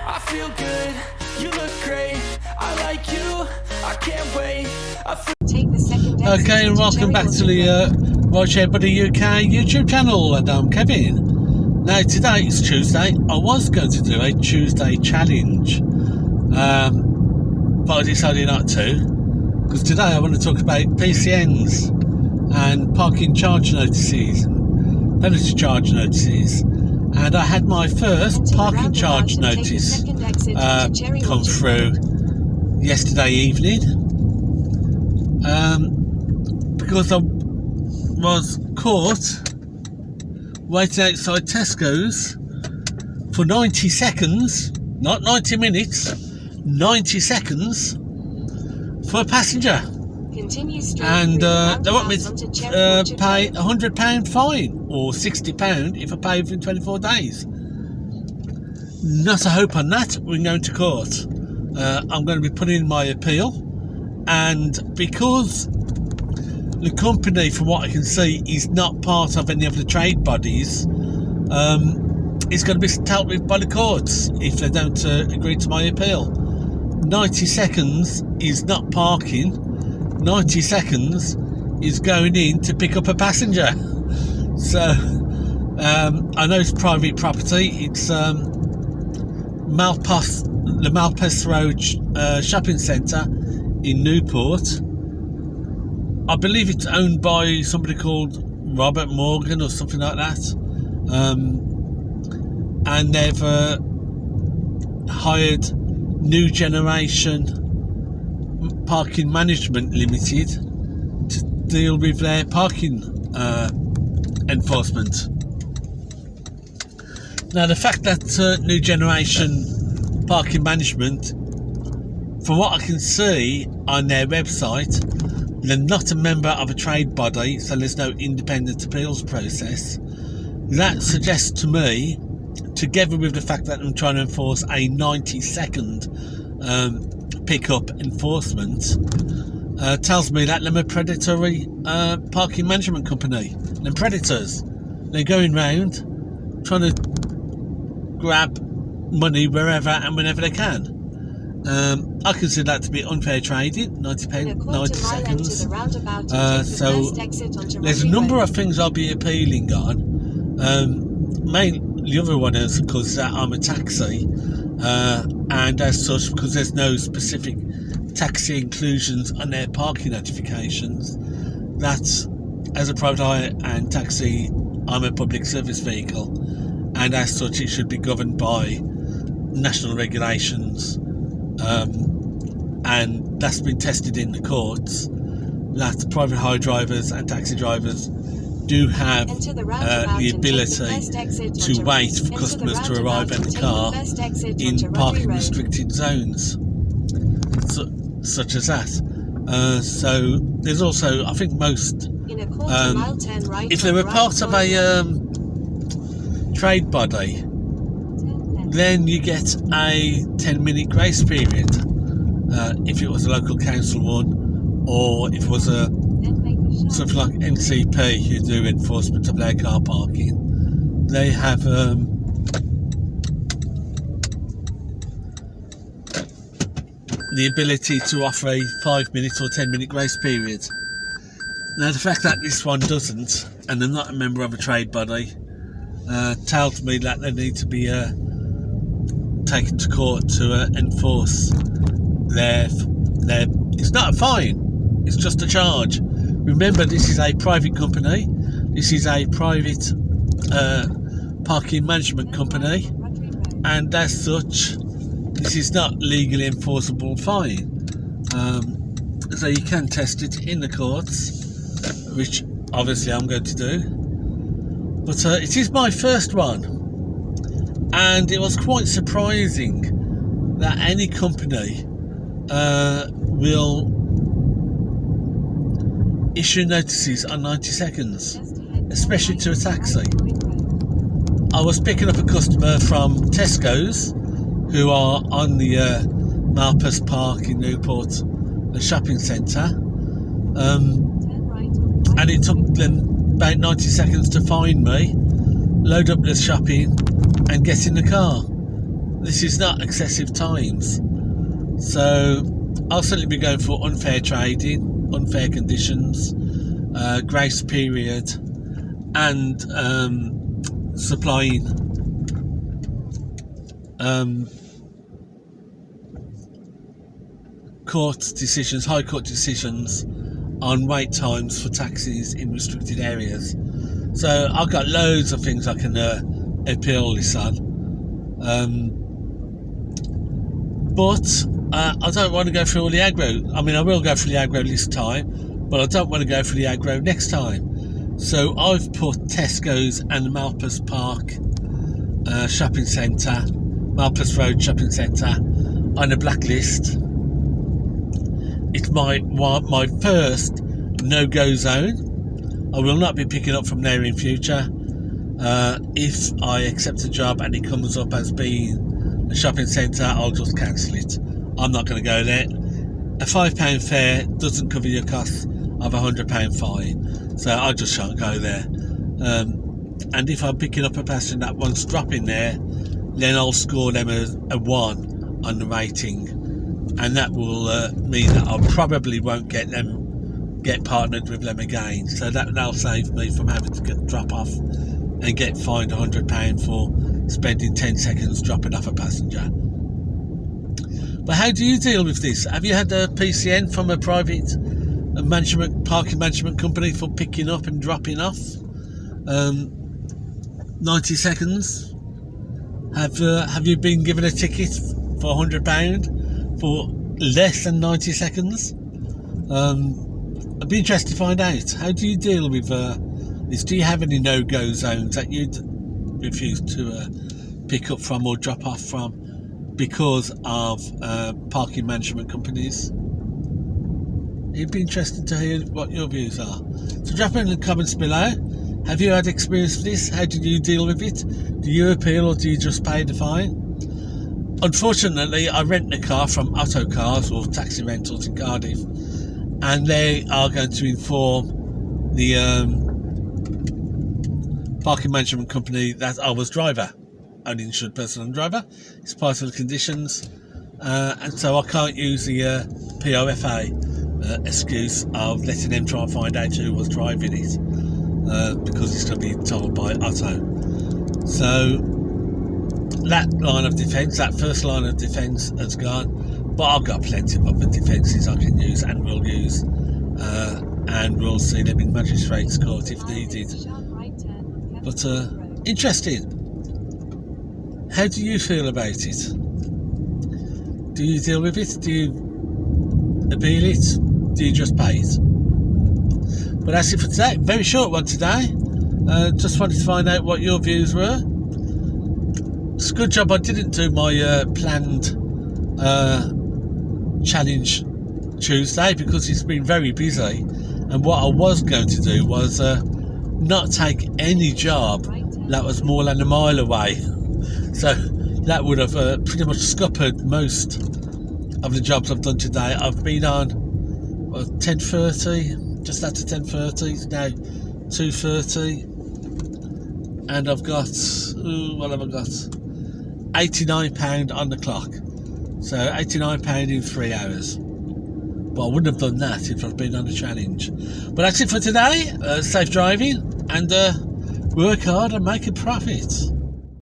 I feel good, you look great, I like you, I can't wait. Take the second exit. Okay, and welcome back to the Rideshare Buddy UK YouTube channel, and I'm Kevin. Now today is Tuesday. I was going to do a Tuesday challenge, but I decided not to, because today I want to talk about PCNs and parking charge notices and penalty charge notices. And I had my first parking charge notice come through yesterday evening, because I was caught waiting outside Tesco's for 90 seconds, not 90 minutes, 90 seconds for a passenger. And they want me to pay a £100 fine or £60 if I pay within 24 days. Not a hope on that. We're going to court. I'm going to be putting in my appeal, and because the company, from what I can see, is not part of any of the trade bodies, it's going to be dealt with by the courts if they don't agree to my appeal. 90 seconds is not parking. 90 seconds is going in to pick up a passenger. So I know it's private property. It's the Malpas Road shopping centre in Newport. I believe it's owned by somebody called Robert Morgan or something like that, and they've hired New Generation Parking Management Limited to deal with their parking enforcement. Now, the fact that New Generation Parking Management, from what I can see on their website, they're not a member of a trade body, so there's no independent appeals process. That suggests to me, together with the fact that I'm trying to enforce a 90-second pick-up enforcement, tells me that they're a predatory parking management company. They're predators. They're going round trying to grab money wherever and whenever they can. I consider that to be unfair trading. £90, 90 seconds. So there's a number of things I'll be appealing on. The other one is, of course, that I'm a taxi, and as such, because there's no specific taxi inclusions on their parking notifications, that as a private hire and taxi, I'm a public service vehicle, and as such it should be governed by national regulations, and that's been tested in the courts, that private hire drivers and taxi drivers do have the ability to wait for customers to arrive at the car in parking restricted zones, such as that. So there's also, I think most, if they were part of a trade body, then you get a 10-minute grace period. If it was a local council one, or if it was a something like NCP who do enforcement of their car parking, they have the ability to offer a 5-minute or 10-minute grace period. Now, the fact that this one doesn't, and they're not a member of a trade body, tells me that they need to be taken to court to enforce their. It's not a fine; it's just a charge. Remember, this is a private company. This is a private parking management company, and as such, this is not legally enforceable fine. So you can test it in the courts, which obviously I'm going to do. But it is my first one, and it was quite surprising that any company will issue notices on 90 seconds, especially to a taxi. I was picking up a customer from Tesco's who are on the Malpas Park in Newport, the shopping centre, and it took them about 90 seconds to find me, load up the shopping and get in the car. this is not excessive times. So I'll certainly be going for unfair trading, unfair conditions, grace period, and supplying high court decisions on wait times for taxis in restricted areas. So I've got loads of things I can appeal this on. But I don't want to go through all the aggro. I mean, I will go through the aggro this time, but I don't want to go through the aggro next time. So I've put Tesco's and Malpas Park shopping centre, Malpas Road Shopping Centre, on a blacklist. It's my first no-go zone. I will not be picking up from there in future. If I accept a job and it comes up as being a shopping centre, I'll just cancel it. I'm not going to go there. A £5 fare doesn't cover your costs of £100 fine, so I just shan't go there. And if I'm picking up a passenger that wants dropping there, then I'll score them a 1 on the rating, and that will mean that I probably won't get partnered with them again. So that'll save me from having to drop off and get fined £100 for spending 10 seconds dropping off a passenger. But how do you deal with this? Have you had a PCN from a private parking management company for picking up and dropping off? 90 seconds. Have you been given a ticket for £100 for less than 90 seconds? I'd be interested to find out. How do you deal with this? Do you have any no-go zones that you'd refuse to pick up from or drop off from because of parking management companies? It'd be interesting to hear what your views are. So drop in the comments below. Have you had experience with this? How did you deal with it? Do you appeal or do you just pay the fine? Unfortunately, I rent a car from Autocars or taxi rentals in Cardiff, and they are going to inform the parking management company that I was driver, only insured person and driver. It's part of the conditions, and so I can't use the POFA excuse of letting them try and find out who was driving it, because it's going to be told by Otto. So that line of defence, that first line of defence has gone, but I've got plenty of other defences I can use and will use, and we'll see them in magistrates court if needed. But interesting. How do you feel about it? Do you deal with it? Do you appeal it? Do you just pay it? But that's it for today. Very short one today. Just wanted to find out what your views were. It's a good job I didn't do my planned challenge Tuesday, because it's been very busy, and what I was going to do was not take any job that was more than a mile away. So that would have pretty much scuppered most of the jobs I've done today. I've been on 10:30, just after 10:30, it's now 2:30, and I've got, what have I got? £89 on the clock. So £89 in 3 hours. But I wouldn't have done that if I'd been on a challenge. But that's it for today. Safe driving, and work hard and make a profit.